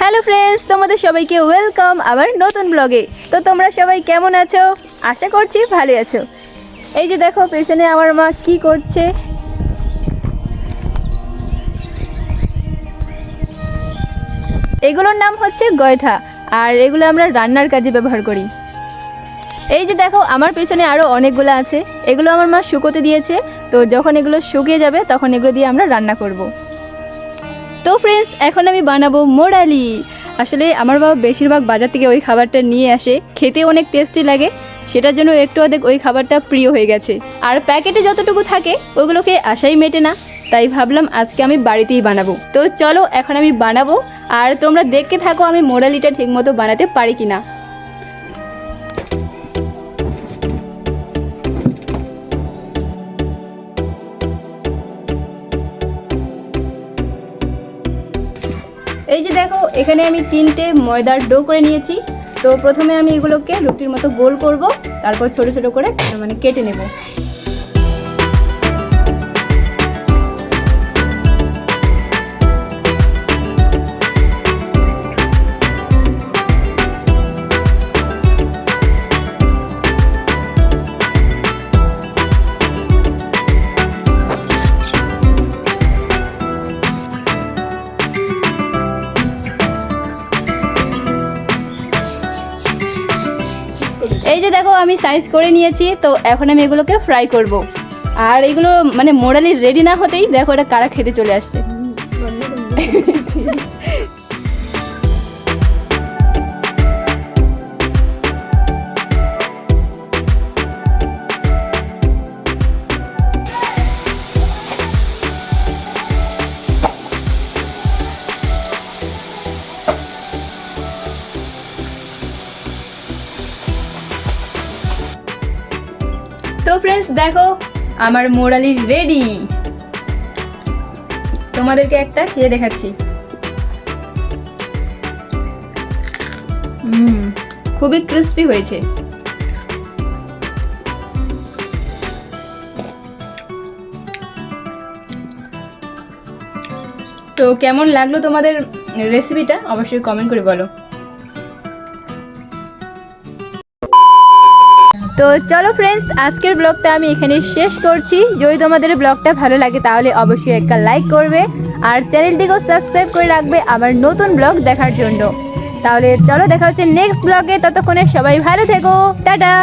Hello friends, তোমাদের সবাইকে welcome আবার নতুন ব্লগে। তো তোমরা সবাই কেমন আছো? আশা করছি ভালো আছো। এই যে দেখো পেছনে আমার মা কি করছে। এগুলোর নাম হচ্ছে গয়ঠা, আর এগুলো আমরা রান্নার কাজে ব্যবহার করি। এই যে দেখো আমার পেছনে আরও অনেকগুলো আছে, এগুলো আমার মা শুকোতে দিয়েছে। তো যখন এগুলো শুকিয়ে যাবে তখন এগুলো দিয়ে আমরা রান্না করব। তো ফ্রেন্ডস, এখন আমি বানাবো মোড়ালি। আসলে আমার বাবা বেশিরভাগ বাজার থেকে ওই খাবারটা নিয়ে আসে, খেতে অনেক টেস্টি লাগে, সেটার জন্য একটু অধিক ওই খাবারটা প্রিয় হয়ে গেছে। আর প্যাকেটে যতটুকু থাকে ওইগুলোকে আশাই মেটে না, তাই ভাবলাম আজকে আমি বাড়িতেই বানাবো। তো চলো এখন আমি বানাবো, আর তোমরা দেখতে থাকো আমি মোড়ালিটা ঠিকমতো বানাতে পারি কিনা। এই যে দেখো এখানে আমি 3টে ময়দার ডো করে নিয়েছি। তো প্রথমে আমি এগুলোকে রুটির মতো গোল করব, তারপর ছোট ছোট করে কেটে নেব। এই যে দেখো আমি সাইজ করে নিয়েছি। তো এখন আমি এগুলোকে ফ্রাই করব। আর এগুলো মোড়ালি রেডি না হতেই দেখো এটা কারা খেতে চলে আসছে। তো ফ্রেন্ডস দেখো আমার মোড়ালি রেডি। তোমাদেরকে একটা খেয়ে দেখাচ্ছি। খুবই ক্রিস্পি হয়েছে। তো কেমন লাগলো তোমাদের রেসিপিটা অবশ্যই কমেন্ট করে বলো। তো চলো ফ্রেন্ডস, আজকের ব্লগটা আমি এখানে শেষ করছি। যদি তোমাদের ব্লগটা ভালো লাগে তাহলে অবশ্যই একটা লাইক করবে, আর চ্যানেলটিকেও সাবস্ক্রাইব করে রাখবে আমার নতুন ব্লগ দেখার জন্য। তাহলে চলো দেখা হচ্ছে নেক্সট ব্লগে, ততক্ষণে সবাই ভালো থেকো, টাটা।